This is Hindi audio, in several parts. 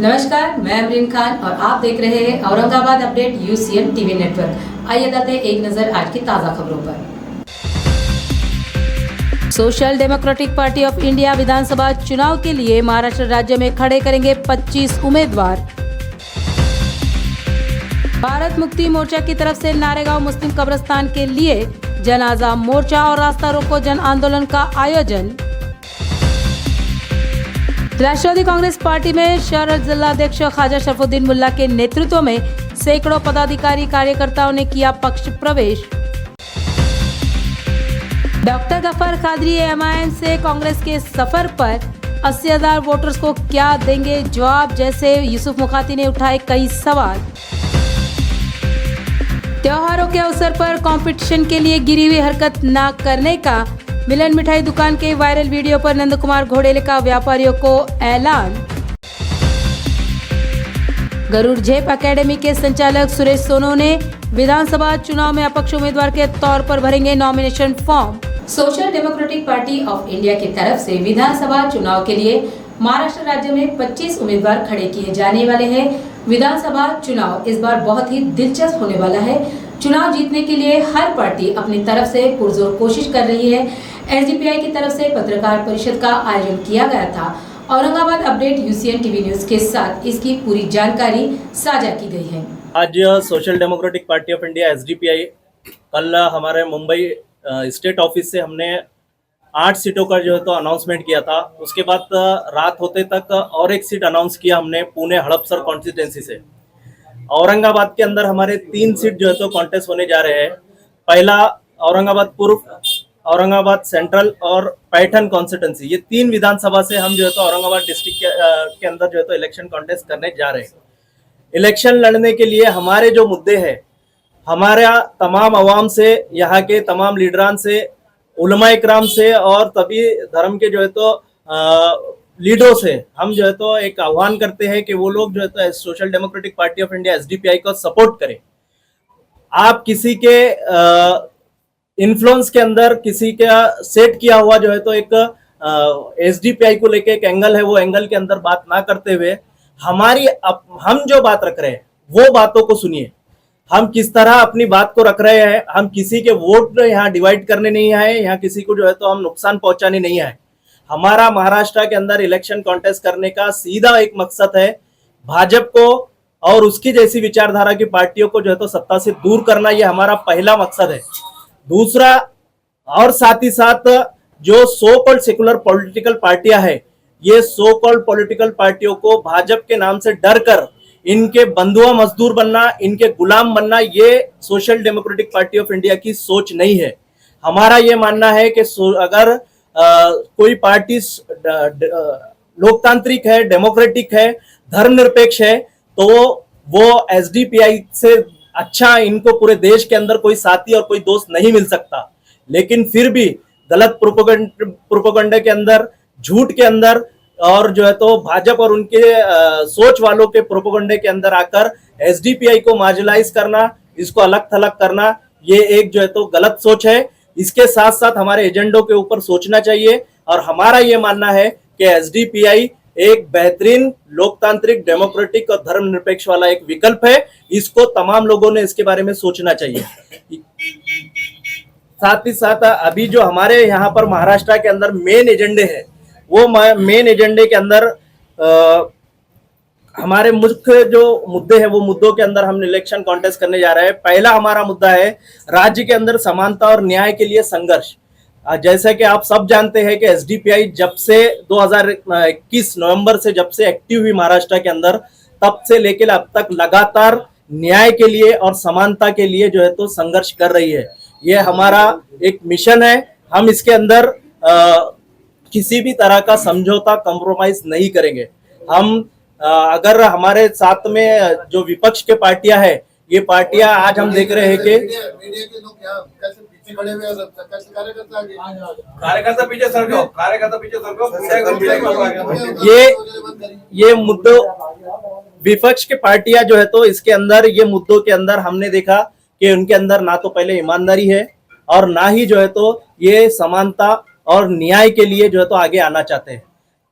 नमस्कार, मैं अमरीन खान और आप देख रहे हैं Aurangabad update UCN TV network. आइए डालते हैं एक नजर आज की ताज़ा खबरों पर। Social Democratic Party of India विधानसभा चुनाव के लिए महाराष्ट्र राज्य में खड़े करेंगे 25 उम्मीदवार। भारत मुक्ति मोर्चा की तरफ से नारेगांव मुस्लिम कब्रिस्तान के लिए जन आज़ाद मोर्चा और रास्ता रोको जन आंदोलन का आयोजन। राष्ट्रवादी कांग्रेस पार्टी में शहर जिलाध्यक्ष ख्वाजा शरफुद्दीन मुल्ला के नेतृत्व में सैकड़ों पदाधिकारी कार्यकर्ताओं ने किया पक्ष प्रवेश। डॉक्टर गफर कादरी एमआईएम से कांग्रेस के सफर पर 80,000 वोटर्स को क्या देंगे जवाब जैसे यूसुफ मुखाती ने उठाए कई सवाल। त्योहारों के अवसर पर कंपटीशन के लिए गिरी हुई हरकत न करने का मिलन मिठाई दुकान के वायरल वीडियो पर नंद कुमार घोडेले का व्यापारियों को ऐलान। गरुड़ झेप एकेडमी के संचालक सुरेश सोनो ने विधानसभा चुनाव में अपक्ष उम्मीदवार के तौर पर भरेंगे nomination form. Social Democratic Party of India की तरफ से विधानसभा चुनाव के लिए महाराष्ट्र राज्य में 25 उम्मीदवार खड़े किए जाने वाले हैं। विधानसभा चुनाव इस बार बहुत ही दिलचस्प होने वाला है। चुनाव जीतने के लिए हर पार्टी अपनी तरफ से पुरजोर कोशिश कर रही है। एसडीपीआई की तरफ से पत्रकार परिषद का आयोजन किया गया था। Aurangabad update UCN TV news के साथ इसकी पूरी जानकारी साझा की गई है। आज social Democratic Party of India SDPI कल हमारे मुंबई स्टेट ऑफिस से हमने 8 सीटों का जो है तो अनाउंसमेंट किया था। उसके बाद रात होते तक और एक सीट अनाउंस किया हमने पुणे हड़पसर कॉन्स्टिट्यूंसी से। औरंगाबाद के अंदर हमारे 3 सीट जो है तो कॉन्टेस्ट होने जा रहे हैं। पहला औरंगाबाद पूर्व, औरंगाबाद सेंट्रल और पैठन कॉन्स्टिट्यूंसी, ये 3 विधानसभा से हम जो है तो औरंगाबाद डिस्ट्रिक्ट के अंदर जो है तो इलेक्शन कॉन्टेस्ट करने जा रहे हैं। इलेक्शन लड़ने के लिए हमारे जो मुद्दे हैं, हमारा तमाम अवाम से, यहाँ के तमाम लीडरान से, उलमा इकराम से और तभी धर्म के जो है तो लीडरों से हम जो है तो एक आह्वान करते हैं कि वो लोग जो है तो social Democratic Party of India SDPI को सपोर्ट करें। आप किसी के इन्फ्लुएंस के अंदर किसी का सेट किया हुआ जो है तो एक एसडीपीआई को लेके एक एंगल है, वो एंगल के अंदर बात ना करते हुए हम जो बात रख रहे हैं वो बातों को सुनिए। हम किस तरह अपनी बात को रख रहे हैं। हम किसी के वोट यहाँ डिवाइड करने नहीं आए, यहाँ किसी को जो है तो हम नुकसान पहुंचाने नहीं आए। हमारा महाराष्ट्र के अंदर इलेक्शन कॉन्टेस्ट करने का सीधा एक मकसद है, भाजपा को और उसकी जैसी विचारधारा की पार्टियों को जो है तो सत्ता से दूर करना, ये हमारा पहला मकसद है। दूसरा, और साथ ही साथ जो सो कॉल्ड सेकुलर पॉलिटिकल पार्टियां हैं, ये सो कॉल्ड पॉलिटिकल पार्टियों को भाजपा के नाम से डर कर इनके बंधुआ मजदूर बनना, इनके गुलाम बनना, ये social Democratic Party of India की सोच नहीं है। हमारा ये मानना है कि अगर कोई पार्टी लोकतांत्रिक है, डेमोक्रेटिक है, धर्मनिरपेक्ष है, तो वो एसडीपीआई से अच्छा इनको पूरे देश के अंदर कोई साथी और कोई दोस्त नहीं मिल सकता। लेकिन फिर भी गलत प्रोपेगेंडा के अंदर, झूठ के अंदर और जो है तो भाजपा और उनके सोच वालों के प्रोपेगेंडे के अंदर आकर एसडीपीआई को मार्जिनलाइज करना, इसको अलग थलग करना, ये एक जो है तो गलत सोच है। इसके साथ साथ हमारे एजेंडों के ऊपर सोचना चाहिए और हमारा ये मानना है कि एसडीपीआई एक बेहतरीन लोकतांत्रिक, डेमोक्रेटिक और धर्मनिरपेक्ष वाला एक विकल्प है। इसको तमाम लोगों ने इसके बारे में सोचना चाहिए। साथ ही साथ अभी जो हमारे यहाँ पर महाराष्ट्र के अंदर मेन एजेंडे है, वो मेन एजेंडे के अंदर हमारे मुख्य जो मुद्दे हैं, वो मुद्दों के अंदर हम इलेक्शन कॉन्टेस्ट करने जा रहे हैं। पहला हमारा मुद्दा है राज्य के अंदर समानता और न्याय के लिए संघर्ष। जैसे कि आप सब जानते हैं कि एसडीपीआई जब से 2021 नवंबर से जब से एक्टिव हुई महाराष्ट्र के अंदर, तब से लेकर अब तक लगातार न्याय के लिए और समानता के लिए जो है तो संघर्ष कर रही है। ये हमारा एक मिशन है। हम इसके अंदर किसी भी तरह का समझौता, कॉम्प्रोमाइज नहीं करेंगे। हम अगर हमारे साथ में जो विपक्ष के पार्टियां हैं, ये पार्टियां आज हम देख रहे हैं कि मीडिया के लोग क्या कैसे पीछे खड़े हुए हैं, कार्यकर्ता पीछे सरको, कार्यकर्ता पीछे सरको। ये मुद्दों, विपक्ष के पार्टियां जो है तो इसके अंदर, ये मुद्दों के अंदर हमने देखा कि उनके अंदर ना तो पहले ईमानदारी है और ना ही जो है तो ये समानता और न्याय के लिए जो है तो आगे आना चाहते हैं।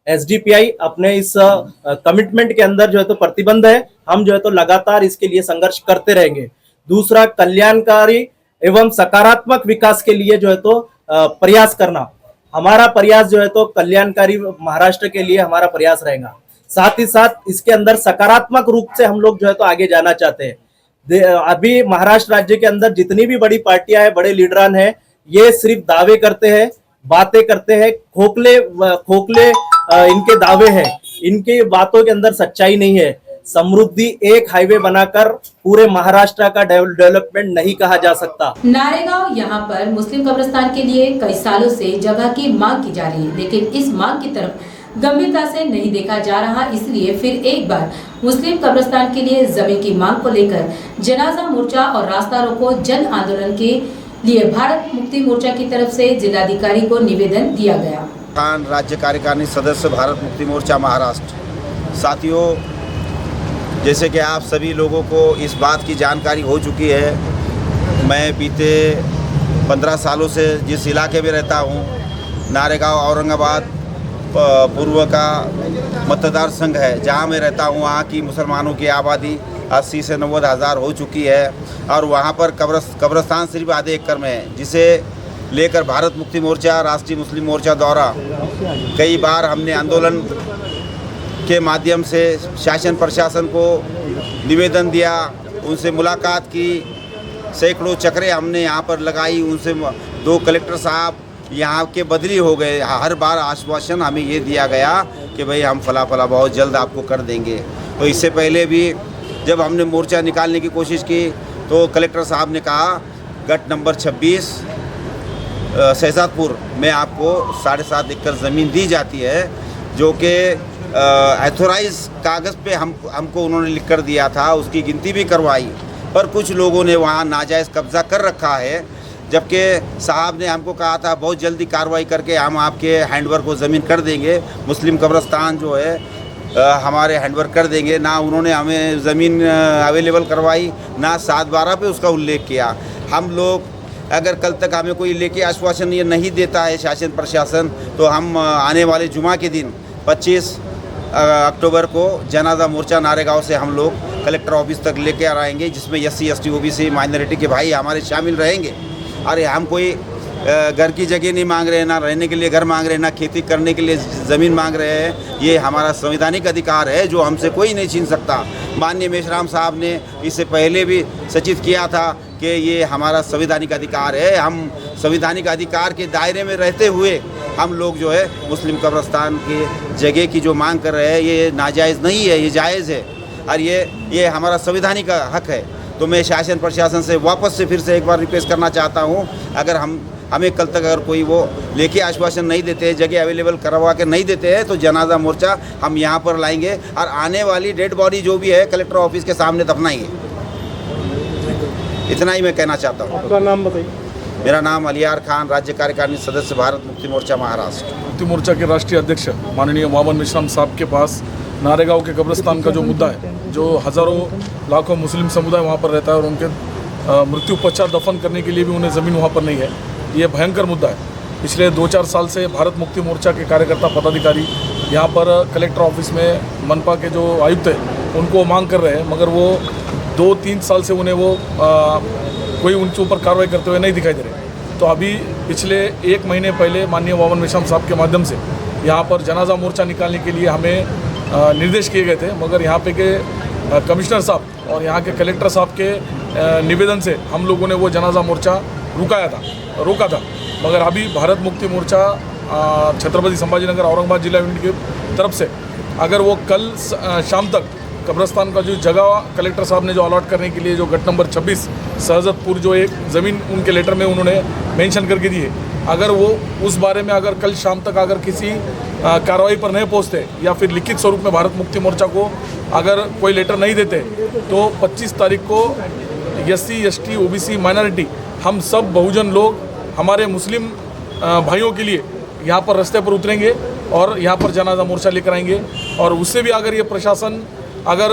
एसडीपीआई अपने इस कमिटमेंट के अंदर जो है तो प्रतिबद्ध है। हम जो है तो लगातार इसके लिए संघर्ष करते रहेंगे। दूसरा, कल्याणकारी एवं सकारात्मक विकास के लिए जो है तो प्रयास करना, हमारा प्रयास जो है तो कल्याणकारी महाराष्ट्र के लिए हमारा प्रयास रहेगा। साथ ही साथ इसके अंदर सकारात्मक रूप से हम लोग जो है तो आगे जाना चाहते हैं। अभी महाराष्ट्र राज्य के अंदर जितनी भी बड़ी पार्टियां हैं, बड़े लीडरान हैं, ये सिर्फ दावे करते हैं, बातें करते हैं, खोखले इनके दावे हैं, इनके बातों के अंदर सच्चाई नहीं है। समृद्धि एक हाईवे बनाकर पूरे महाराष्ट्र का डेवलपमेंट नहीं कहा जा सकता। नारेगांव यहाँ पर मुस्लिम कब्रिस्तान के लिए कई सालों से जगह की मांग की जा रही है, लेकिन इस मांग की तरफ गंभीरता से नहीं देखा जा रहा। इसलिए फिर एक बार मुस्लिम कब्रिस्तान के लिए जमीन की मांग को लेकर जनाजा मोर्चा और रास्ता रोको जन आंदोलन के लिए भारत मुक्ति मोर्चा की तरफ से जिलाधिकारी को निवेदन दिया गया। खान, राज्य कार्यकारिणी सदस्य, भारत मुक्ति मोर्चा महाराष्ट्र। साथियों, जैसे कि आप सभी लोगों को इस बात की जानकारी हो चुकी है, मैं बीते 15 सालों से जिस इलाके में रहता हूँ, नारेगांव औरंगाबाद पूर्व का मतदार संघ है, जहाँ मैं रहता हूँ, वहाँ की मुसलमानों की आबादी 80 से 90 हज़ार हो चुकी है और वहाँ पर कब्रिस्तान सिर्फ आधे एकड़ में है, जिसे लेकर भारत मुक्ति मोर्चा, राष्ट्रीय मुस्लिम मोर्चा द्वारा कई बार हमने आंदोलन के माध्यम से शासन प्रशासन को निवेदन दिया, उनसे मुलाकात की, सैकड़ों चक्रें हमने यहाँ पर लगाई, उनसे 2 कलेक्टर साहब यहाँ के बदली हो गए। हर बार आश्वासन हमें ये दिया गया कि भाई हम फला बहुत जल्द आपको कर देंगे। तो इससे पहले भी जब हमने मोर्चा निकालने की कोशिश की तो कलेक्टर साहब ने कहा गट नंबर 26 शहजादपुर में आपको 7.5 एकड़ ज़मीन दी जाती है, जो कि एथोराइज कागज़ पे हमको उन्होंने लिख कर दिया था, उसकी गिनती भी करवाई, पर कुछ लोगों ने वहाँ नाजायज़ कब्ज़ा कर रखा है। जबकि साहब ने हमको कहा था बहुत जल्दी कार्रवाई करके हम आपके हैंडओवर को ज़मीन कर देंगे, मुस्लिम कब्रिस्तान जो है हमारे हैंडओवर कर देंगे। ना उन्होंने हमें ज़मीन अवेलेबल करवाई, ना 7/12 पे उसका उल्लेख किया। हम लोग अगर कल तक हमें कोई लेके आश्वासन ये नहीं देता है शासन प्रशासन, तो हम आने वाले जुमा के दिन 25 अक्टूबर को जनाजा मोर्चा नारेगांव से हम लोग कलेक्टर ऑफिस तक लेके आ आएंगे, जिसमें SC ST OBC माइनॉरिटी के भाई हमारे शामिल रहेंगे। अरे हम कोई घर की जगह नहीं मांग रहे हैं, ना रहने के लिए घर मांग रहे हैं, ना खेती करने के लिए ज़मीन मांग रहे हैं। ये हमारा संवैधानिक अधिकार है जो हमसे कोई नहीं छीन सकता। माननीय मेश्राम साहब ने इससे पहले भी सूचित किया था कि ये हमारा संवैधानिक अधिकार है। हम संवैधानिक अधिकार के दायरे में रहते हुए हम लोग जो है मुस्लिम कब्रिस्तान की जगह की जो मांग कर रहे हैं, ये नाजायज़ नहीं है, ये जायज़ है और ये हमारा संवैधानिक हक है। तो मैं शासन प्रशासन से वापस से फिर से एक बार रिक्वेस्ट करना चाहता हूँ, अगर हमें कल तक अगर कोई वो लेके आश्वासन नहीं देते हैं, जगह अवेलेबल करवा के नहीं देते हैं, तो जनाजा मोर्चा हम यहाँ पर लाएंगे और आने वाली डेड बॉडी जो भी है कलेक्टर ऑफिस के सामने दफनाएंगे। इतना ही मैं कहना चाहता हूँ। आपका नाम बताइए। मेरा नाम अलियार खान, राज्य कार्यकारिणी सदस्य, भारत मुक्ति मोर्चा महाराष्ट्र। मुक्ति मोर्चा के राष्ट्रीय अध्यक्ष माननीय मोहम्मद मेश्राम साहब के पास नारेगांव के कब्रिस्तान का जो मुद्दा है, जो हज़ारों लाखों मुस्लिम समुदाय वहाँ पर रहता है और उनके मृत्यु पश्चात दफन करने के लिए भी उन्हें ज़मीन वहाँ पर नहीं है, ये भयंकर मुद्दा है। पिछले 2-4 साल से भारत मुक्ति मोर्चा के कार्यकर्ता पदाधिकारी यहाँ पर कलेक्टर ऑफिस में मनपा के जो आयुक्त हैं उनको मांग कर रहे हैं, मगर वो 2-3 साल से उन्हें वो कोई उनके ऊपर कार्रवाई करते हुए नहीं दिखाई दे रहे। तो अभी पिछले 1 महीने पहले माननीय मोहम्मद मेश्राम साहब के माध्यम से यहाँ पर जनाजा मोर्चा निकालने के लिए हमें निर्देश किए गए थे, मगर यहाँ पे के कमिश्नर साहब और यहाँ के कलेक्टर साहब के निवेदन से हम लोगों ने वो जनाजा मोर्चा रोका था। मगर अभी भारत मुक्ति मोर्चा छत्रपति संभाजीनगर औरंगाबाद जिला यूनिट की तरफ से अगर वो कल शाम तक कब्रिस्तान का जो जगह कलेक्टर साहब ने जो अलॉट करने के लिए जो गट नंबर 26 शहजादपुर जो एक ज़मीन उनके लेटर में उन्होंने मेंशन करके दी है, अगर वो उस बारे में अगर कल शाम तक अगर किसी कार्रवाई पर नहीं पहुंचते या फिर लिखित स्वरूप में भारत मुक्ति मोर्चा को अगर कोई लेटर नहीं देते, तो 25 तारीख को SC ST OBC माइनॉरिटी हम सब बहुजन लोग हमारे मुस्लिम भाइयों के लिए यहाँ पर रास्ते पर उतरेंगे और यहाँ पर जनाजा मोर्चा लेकर आएंगे। और उससे भी अगर ये प्रशासन अगर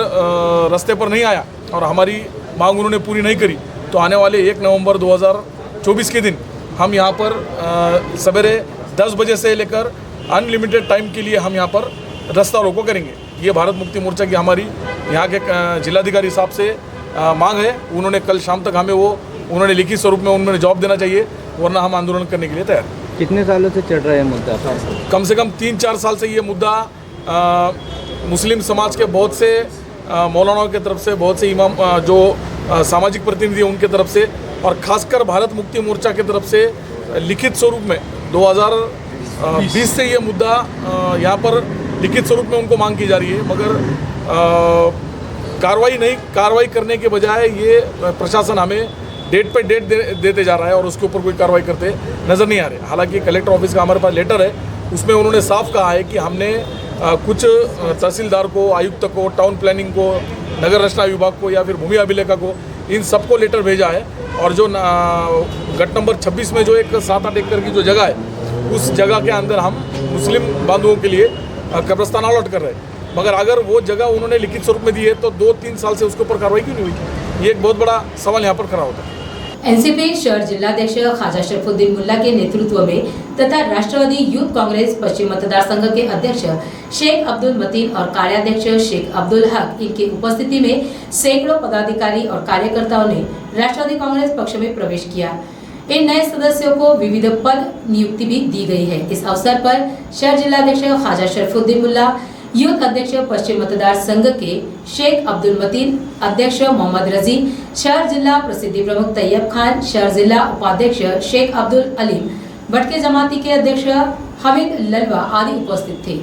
रास्ते पर नहीं आया और हमारी मांग उन्होंने पूरी नहीं करी, तो आने वाले 1 नवंबर 2024 के दिन हम यहाँ पर सवेरे 10 बजे से लेकर अनलिमिटेड टाइम के लिए हम यहाँ पर रास्ता रोको करेंगे। ये भारत मुक्ति मोर्चा की हमारी यहाँ के जिलाधिकारी साहब से मांग है। उन्होंने कल शाम तक हमें उन्होंने लिखित स्वरूप में उन्होंने जवाब देना चाहिए, वरना हम आंदोलन करने के लिए तैयार हैं। कितने सालों से चल रहा है मुद्दा? कम से कम 3-4 साल से ये मुद्दा मुस्लिम समाज के बहुत से मौलानाओं की तरफ से, बहुत से इमाम जो सामाजिक प्रतिनिधि हैं उनके तरफ से, और खासकर भारत मुक्ति मोर्चा की तरफ से लिखित स्वरूप में 2020 से ये मुद्दा यहाँ पर लिखित स्वरूप में उनको मांग की जा रही है, मगर कार्रवाई करने के बजाय ये प्रशासन हमें डेट पे डेट देते जा रहा है और उसके ऊपर कोई कार्रवाई करते नज़र नहीं आ रहे। हालांकि कलेक्टर ऑफिस का हमारे पास लेटर है, उसमें उन्होंने साफ कहा है कि हमने कुछ तहसीलदार को, आयुक्त को, टाउन प्लानिंग को, नगर रचना विभाग को या फिर भूमि अभिलेखा को, इन सबको लेटर भेजा है। और जो गट नंबर 26 में जो एक 7-8 एकड़ की जो जगह है, उस जगह के अंदर हम मुस्लिम बांधवों के लिए कब्रिस्तान अलॉट कर रहे हैं। मगर अगर वो जगह उन्होंने लिखित स्वरूप में दी है तो 2-3 साल से उसके ऊपर कार्रवाई क्यों नहीं हुई? ये एक बहुत बड़ा सवाल यहाँ पर खड़ा होता है। एनसीपी शहर जिलाध्यक्ष ख्वाजा शरफुद्दीन मुल्ला के नेतृत्व में तथा राष्ट्रवादी यूथ कांग्रेस पश्चिम मतदार संघ के अध्यक्ष शेख अब्दुल मतीन और कार्याध्यक्ष शेख अब्दुल हक इनकी उपस्थिति में सैकड़ों पदाधिकारी और कार्यकर्ताओं ने राष्ट्रवादी कांग्रेस पक्ष में प्रवेश किया। इन नए सदस्यों को विविध पद नियुक्ति भी दी गई है। इस अवसर पर शहर जिलाध्यक्ष ख्वाजा शरफुद्दीन मुल्ला, यूथ अध्यक्ष पश्चिम मतदार संघ के शेख अब्दुल मतीन, अध्यक्ष मोहम्मद रजी, शहर जिला प्रसिद्धि प्रमुख तैयब खान, शहर जिला उपाध्यक्ष शेख अब्दुल अलीम, भटके जमाती के अध्यक्ष हमीद ललवा आदि उपस्थित थे।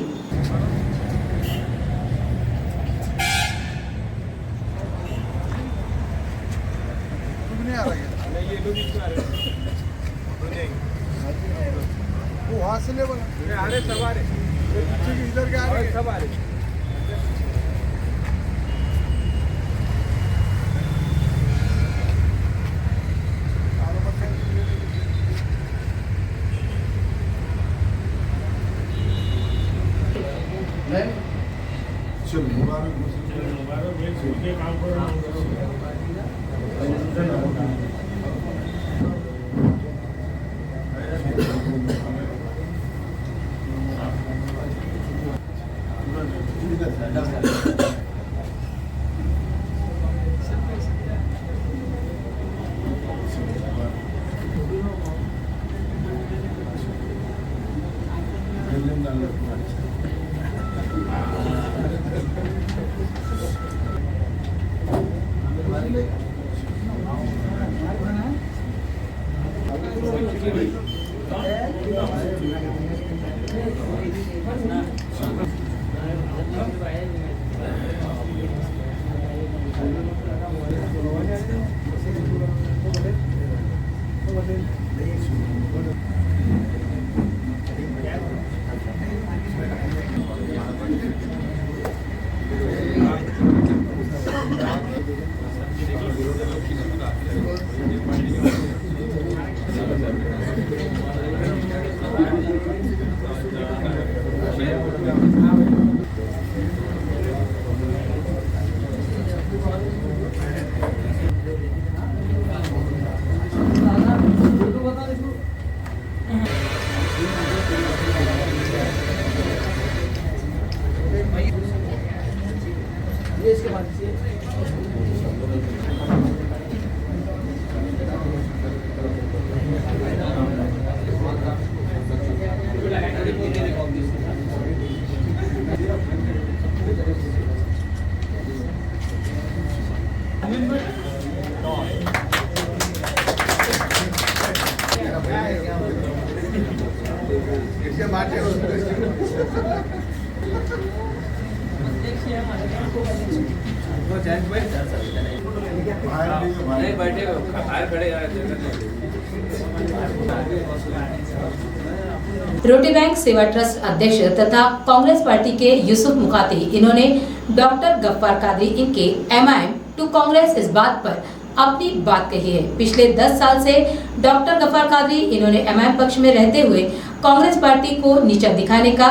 रोटी बैंक सेवा ट्रस्ट अध्यक्ष तथा कांग्रेस पार्टी के यूसुफ मुकाती, इन्होंने डॉक्टर गफ्फार कादरी इनके एमआईएम टू कांग्रेस इस बात पर अपनी बात कही है। पिछले 10 साल से डॉक्टर गफ्फार कादरी इन्होंने एमआईएम पक्ष में रहते हुए कांग्रेस पार्टी को नीचा दिखाने का,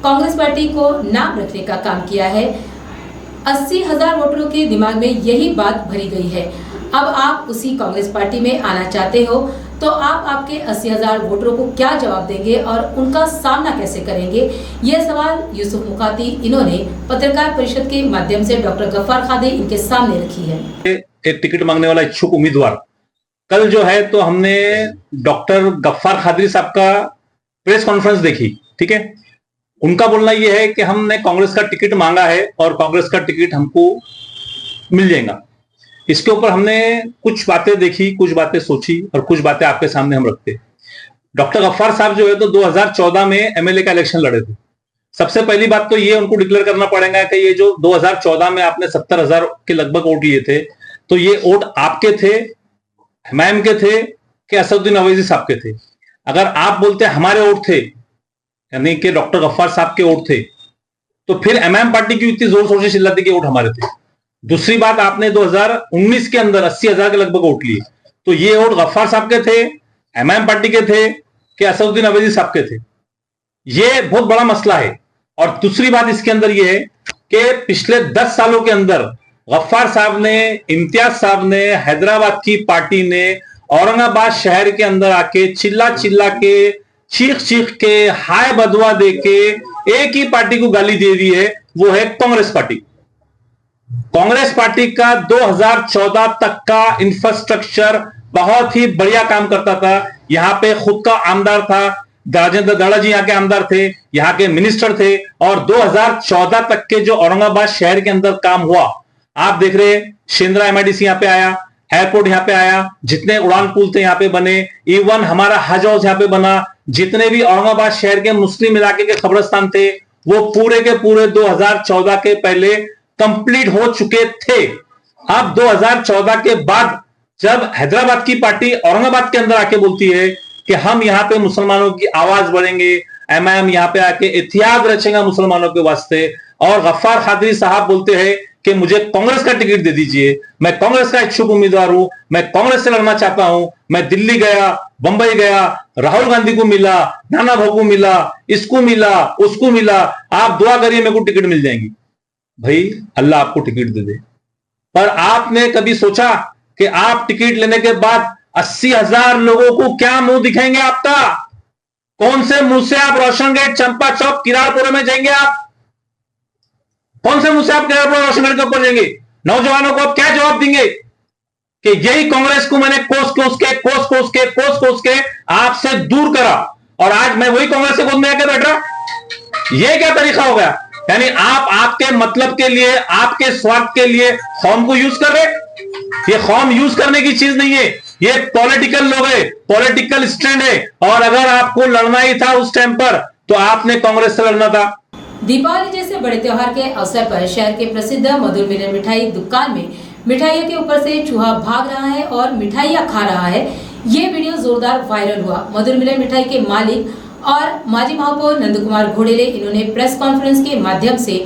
कांग्रेस पार्टी को नाम रखने का काम किया है। 80,000 वोटरों के दिमाग में यही बात भरी गई है। अब आप उसी कांग्रेस पार्टी में आना चाहते हो तो आप आपके 80,000 वोटरों को क्या जवाब देंगे और उनका सामना कैसे करेंगे? ये सवाल यूसुफ मुकाती इन्होंने पत्रकार परिषद के माध्यम से डॉक्टर गफ्फार खादी इनके सामने रखी है। एक टिकट मांगने वाला इच्छुक उम्मीदवार कल जो है तो हमने डॉक्टर गफ्फार खादरी साहब का प्रेस कॉन्फ्रेंस देखी, ठीक है। उनका बोलना यह है कि हमने कांग्रेस का टिकट मांगा है और कांग्रेस का टिकट हमको मिल जाएगा। इसके ऊपर हमने कुछ बातें देखी, कुछ बातें सोची और कुछ बातें आपके सामने हम रखते। डॉक्टर गफ्फार साहब जो है तो 2014 में एमएलए का इलेक्शन लड़े थे। सबसे पहली बात तो ये उनको डिक्लेयर करना पड़ेगा कि ये जो 2014 में आपने 70,000 के लगभग वोट लिए थे, तो ये वोट आपके थे, हुमायूं के थे कि असदुद्दीन अवैसी साहब के थे? अगर आप बोलते हमारे वोट थे, यानी कि डॉक्टर गफ्फार साहब के वोट थे, तो फिर एमआईएम पार्टी की इतनी जोर शोर से चिल्लाती कि वोट हमारे थे। दूसरी बात, आपने 2019 के अंदर 80,000 के लगभग वोट लिए, तो ये वोट गफ्फार साहब के थे, एमआईएम पार्टी के थे कि असदुद्दीन अवैसी साहब के थे? ये बहुत बड़ा मसला है। और दूसरी बात इसके अंदर ये है कि पिछले 10 सालों के अंदर गफ्फार साहब ने, इम्तियाज साहब ने, हैदराबाद की पार्टी ने औरंगाबाद शहर के अंदर आके चिल्ला चिल्ला के, चीख चीख के, हाय बदवा दे के एक ही पार्टी को गाली दे दी है, वो है कांग्रेस पार्टी। कांग्रेस पार्टी का 2014 तक का इंफ्रास्ट्रक्चर बहुत ही बढ़िया काम करता था। यहां पे खुद का आमदार था, राजेंद्र दाड़ा जी यहाँ के आमदार थे, यहाँ के मिनिस्टर थे, और 2014 तक के जो औरंगाबाद शहर के अंदर काम हुआ, आप देख रहे हैं। शेंद्रा एमआईडीसी यहाँ पे आया, एयरपोर्ट यहाँ पे आया, जितने उड़ान पुल थे यहाँ पे बने, इवन हमारा हज हाउस यहाँ पे बना, जितने भी औरंगाबाद शहर के मुस्लिम इलाके के कब्रिस्तान थे वो पूरे के पूरे 2014 के पहले कंप्लीट हो चुके थे। अब 2014 के बाद जब हैदराबाद की पार्टी औरंगाबाद के अंदर आके बोलती है कि हम यहाँ पे मुसलमानों की आवाज बढ़ेंगे, एमआईएम यहाँ पे आके इतिहाद रचेगा मुसलमानों के वास्ते, और गफ्फार खादरी साहब बोलते हैं कि मुझे कांग्रेस का टिकट दे दीजिए, मैं कांग्रेस का इच्छुक उम्मीदवार हूं, मैं कांग्रेस से लड़ना चाहता हूं, मैं दिल्ली गया, बंबई गया, राहुल गांधी को मिला, नाना भाऊ को मिला, इसको मिला, उसको मिला, आप दुआ करिए मेरे को टिकट मिल जाएंगी। भाई अल्लाह आपको टिकट दे दे, पर आपने कभी सोचा कि आप टिकट लेने के बाद 80,000 लोगों को क्या मुंह दिखाएंगे आपका? कौन से मुंह से आप रोशन गेट, चंपा चौक, किरारपुरे में जाएंगे? आप कौन से मुंह से आप किरारपुरा, रोशन गेट के ऊपर जाएंगे? नौजवानों को आप क्या जवाब देंगे कि यही कांग्रेस को मैंने कोस कोस के आपसे दूर करा और आज मैं वही कांग्रेस के गोद में आके बैठ रहा? यह क्या तरीका हो गया? यानी आप आपके मतलब के लिए, आपके स्वार्थ के लिए कौम को यूज कर रहे। ये कौम यूज करने की चीज नहीं है, ये पॉलिटिकल लोग है, पॉलिटिकल स्टैंड है, और अगर आपको लड़ना ही था उस टाइम पर तो आपने कांग्रेस से लड़ना था। दीपावली जैसे बड़े त्योहार के अवसर पर शहर के प्रसिद्ध मधुर मिलन मिठाई दुकान में मिठाइयों के ऊपर से चूहा भाग रहा है और मिठाइयां खा रहा है। ये वीडियो जोरदार वायरल हुआ। मधुर मिलन मिठाई के मालिक और माजी महापौर नंद कुमार घोडेले इन्होंने प्रेस कॉन्फ्रेंस के माध्यम से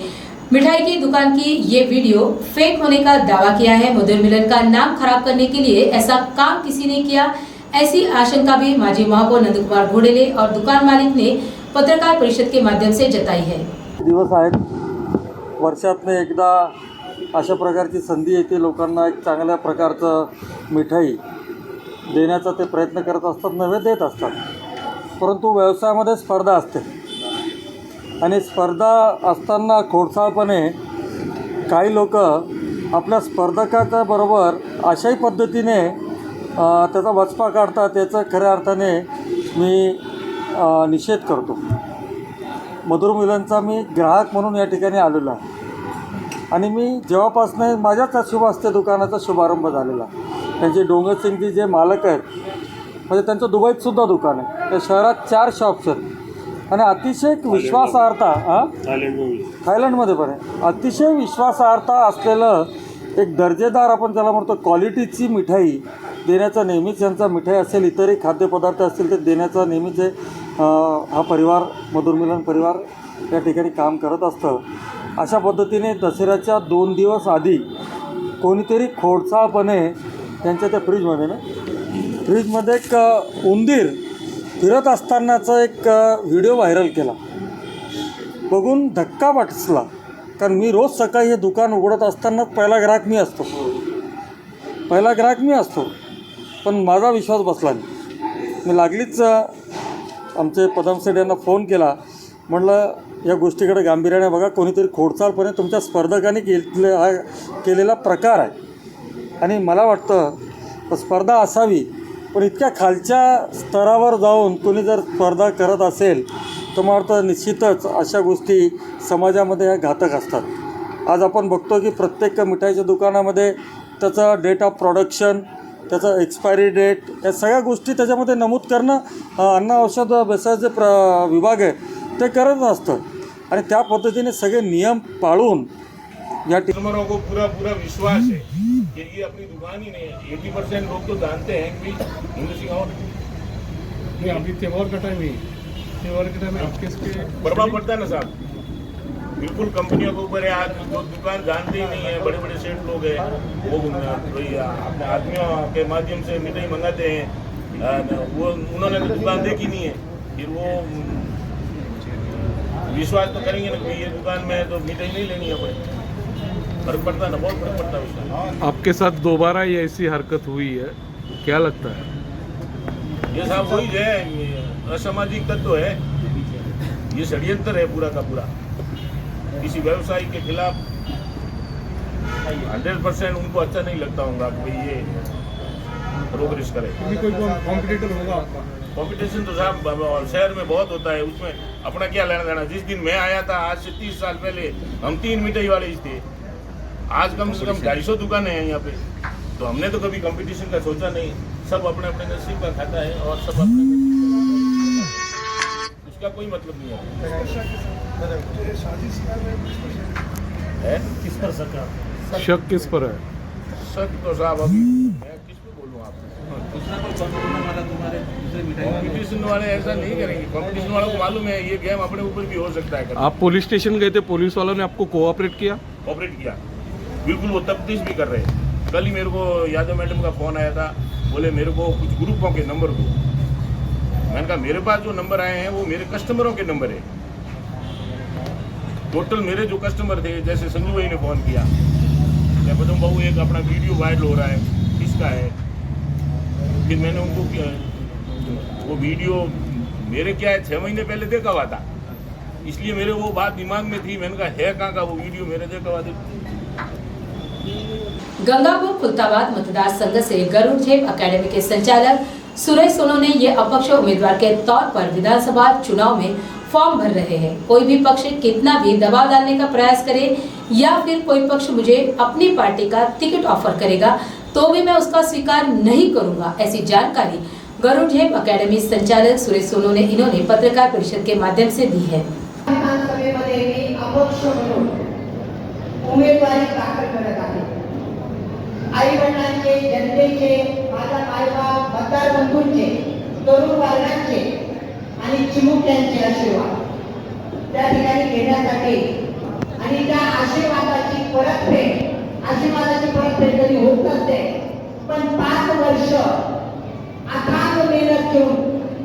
मिठाई की दुकान की ये वीडियो फेक होने का दावा किया है। मधुर मिलन का नाम खराब करने के लिए ऐसा काम किसी ने किया, ऐसी आशंका भी माजी महापौर नंद कुमार घोडेले और दुकान मालिक ने पत्रकार परिषद के माध्यम से जताई है। दिवस आहेत, वर्षातनं एकदा अशा प्रकारची संधी येते, लोकांना एक चांगल्या प्रकारचं मिठाई देण्याचा ते प्रयत्न करत असतात, नवे देत असतात, परंतु व्यवसायामध्ये स्पर्धा असते आणि स्पर्धा असताना खोडसाळपणे काही लोक आपल्या स्पर्धकाच्या बरोबर अशाही पद्धतीने त्याचा वचपा काढतात, त्याचा खऱ्या अर्थाने मी निषेध करतो। मधुर मिलनचा मी ग्राहक म्हणून या ठिकाणी आलेलो आहे आणि मी जेव्हापासून माझ्याच शुभ हस्ते दुकानाचा शुभारंभ झालेला। त्यांचे डोंगरसिंगजी जे मालक आहेत, म्हणजे त्यांचं दुबईतसुद्धा दुकान आहे, त्या शहरात 4 शॉप्स आहेत आणि अतिशय विश्वासार्हता थायलंडमध्ये पण आहे, अतिशय विश्वासार्हता असलेलं एक दर्जेदार आपण त्याला म्हणतो क्वालिटीची मिठाई देण्याचा नेहमीच यांचा मिठाई असेल, इतरही खाद्यपदार्थ असतील ते देण्याचा नेहमीच हा परिवार मधुर मिलन परिवार या ठिकाणी काम करत असतं। अशा पद्धतीने दसऱ्याच्या 2 दिवस आधी कोणीतरी खोडसाळपणे त्यांच्या त्या फ्रीजमध्ये एक उंदीर फिरत असतानाचा एक व्हिडिओ व्हायरल केला, बघून धक्का बसला, कारण मी रोज सकाळी हे दुकान उघडत असताना पहिला ग्राहक मी असतो, पण माझा विश्वास बसला नाही। मी लागलीच आमचे पदमसेठ यांना फोन केला. म्हटलं या गोष्टीकडे गांभीर्याने बघा, कोणीतरी खोडसाळपणे तुमच्या स्पर्धकांनी केलेला प्रकार आहे. आणि मला वाटतं स्पर्धा असावी, पण इतक्या खालच्या स्तरावर जाऊन कोणी जर स्पर्धा करत असेल तर मला वाटतं निश्चितच अशा गोष्टी समाजामध्ये ह्या घातक असतात. आज आपण बघतो की प्रत्येक मिठाईच्या दुकानामध्ये त्याचं डेट ऑफ प्रोडक्शन, त्याचं एक्सपायरी डेट, या सगळ्या गोष्टी त्याच्यामध्ये नमूद करणं अन्न औषध भेसळचे विभाग आहे ते करत असतं. आणि त्या पद्धतीने सगळे नियम पाळून या कस्टमरों को पूरा विश्वास है कि ये अपनी दुकान ही नहीं है. 80% लोग तो जानते हैं कि इंग्लिश नहीं, अभी त्योहार का टाइम है, आपके इसके प्रभाव पड़ता है ना साहब. बिल्कुल कंपनियों के ऊपर है. आज जो दुकान जानते ही नहीं है, बड़े बड़े सेठ लोग हैं, वो अपने आदमियों के माध्यम से मिठाई मंगाते हैं. वो उन्होंने तो दुकान देखी नहीं है, फिर वो विश्वास तो करेंगे ना कि ये दुकान में तो मिठाई नहीं लेनी है. अपने फर्क पड़ता है ना, बहुत फर्क पड़ता है उसका. आपके साथ दोबारा ये ऐसी हरकत हुई है, क्या लगता है? ये साहब वही है, असामाजिक तत्व है, ये षड्यंत्र है पूरा का पूरा. किसी व्यवसायी के खिलाफ 100% उनको अच्छा नहीं लगता होगा कि भाई ये प्रोग्रेस करे. कोई कॉम्पिटिटर होगा आपका? कंपटीशन तो साहब शहर में बहुत होता है, उसमें अपना क्या लेना देना. जिस दिन मैं आया था आज से 30 साल पहले, हम 3 मिठाई वाले ही थे. आज कम से कम 250 दुकानें हैं यहाँ पे. तो हमने तो कभी कंपटीशन का सोचा नहीं. सब अपने अपने नसीब का खाता है और सब अपने, उसका कोई मतलब नहीं है. किस पर शक किस पर है? शक तो साहब अभी मैं किस पे बोलूँ आपको. कंपटीशन वाले ऐसा नहीं करेंगे. कंपटीशन वालों को मालूम है ये गेम अपने ऊपर भी हो सकता है. आप पुलिस स्टेशन गए थे, पुलिस वालों ने आपको कोऑपरेट किया? ऑपरेट किया बिल्कुल. वो तफ्तीश भी कर रहे हैं. कल ही मेरे को यादव मैडम का फ़ोन आया था, बोले मेरे को कुछ ग्रुपों के नंबर दो. मैंने कहा मेरे पास जो नंबर आए हैं वो मेरे कस्टमरों के नंबर है. टोटल मेरे जो कस्टमर थे, जैसे संजू भाई ने फ़ोन किया, मैं बताऊँ बाबू एक अपना वीडियो वायरल हो रहा है, किसका है. फिर मैंने उनको वो वीडियो मेरे क्या है 6 महीने पहले देखा हुआ था, इसलिए मेरे वो बात दिमाग में थी. मैंने कहा है कहाँ का वो वीडियो, मेरे देखा हुआ था. गंगापुर खुलताबाद मतदार संघ से गरुड़ झेप अकेडमी के संचालक सुरेश सोनोने ये अपक्ष उम्मीदवार के तौर पर विधानसभा चुनाव में फॉर्म भर रहे हैं. कोई भी पक्ष कितना भी दबाव डालने का प्रयास करे या फिर कोई पक्ष मुझे अपनी पार्टी का टिकट ऑफर करेगा तो भी मैं उसका स्वीकार नहीं करूंगा. ऐसी जानकारी गरुड़ झेप अकेडमी संचालक सुरेश सोनोने इन्होंने पत्रकार परिषद के माध्यम से दी है. विधानसभेमध्ये मी अपक्ष म्हणून उमेदवारी दाखल करत आहे. आई वडिलांचे, जनतेचे, माझा मायबाप, मतदार बंधूंचे, तरुण वर्गांचे आणि चिमुकल्यांचे आशीर्वाद त्या ठिकाणी घेण्यासाठी आणि त्या आशीर्वादाची परतफेड कधी होत नसते. पण 5 वर्ष अथांग मेहनत घेऊन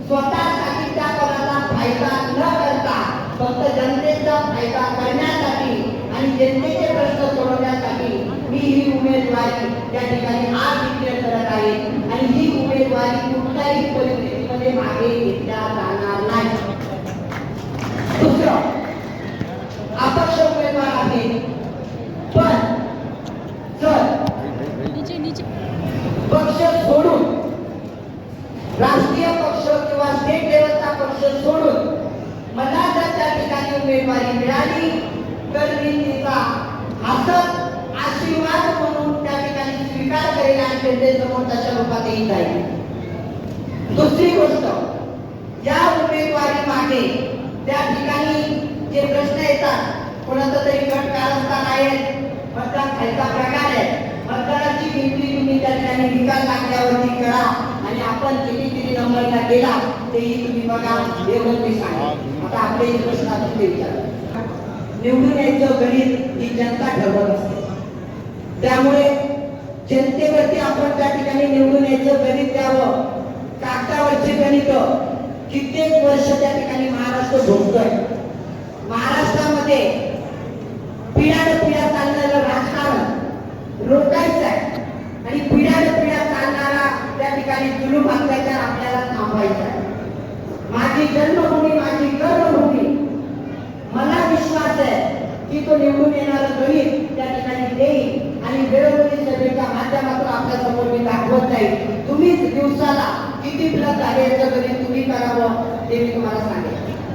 स्वतःसाठी त्या पदाचा फायदा न करता फक्त जनतेचा फायदा करण्यासाठी आणि जनतेचे प्रश्न सोडवण्यासाठी मी ही उमेदवारी त्या ठिकाणी आज डिक्लेअर करत आहे. आणि ही उमेदवारी कुठल्याही परिस्थितीमध्ये मागे घेतल्या जाणार नाही. दुसरं, अपक्ष उमेदवार आहे, पण जर पक्ष सोडून राष्ट्रीय पक्ष किंवा स्टेट लेवलचा पक्ष सोडून मला जर त्या ठिकाणी उमेदवारी मिळाली तर मी तिचा हसत आशीर्वाद म्हणून त्या ठिकाणी स्वीकार करेल आणि जनतेसमोर तशा रूपात येईल जाईल. दुसरी गोष्ट, या उमेदवारी मागे त्या ठिकाणी जे प्रश्न येतात, कोणाचा तरी गट कारस्थान आहे, मतदान खायचा प्रकार आहे, मतदानाची गिनती तुम्ही त्या ठिकाणी निकाल लागल्यावरती करा आणि आपण किती नंबरला गेला तेही तुम्ही बघा, एवढं मी सांगेन. आता आपले प्रश्न असून ते विचार. निवडून यायचं गणित ही जनता ठरवत असते, त्यामुळे जनतेवरती आपण त्या ठिकाणी निवडून यायचं गणित द्यावं. कागदावरचे गणित कित्येक वर्ष त्या ठिकाणी महाराष्ट्र भोगतोय. महाराष्ट्रामध्ये पिढ्यानपिढ्या चाललेलं राजकारण रोखायचं आहे आणि पिढ्यानपिढ्या चालणारा त्या ठिकाणी जुलूम अत्याचार आपल्याला थांबवायचा दाखवायचा आहे. माझी जन्मभूमी, माझी कर्मभूमी, मला विश्वास आहे की तो निवडून येणारा गणित त्या ठिकाणी देईल आणि वेळोवेळी सभेच्या माध्यमातून आपल्या समोर मी दाखवत जाईल. तुम्हीच दिवसाला किती प्लस आहे याचं गणित तुम्ही करावं ते मी तुम्हाला सांगेन.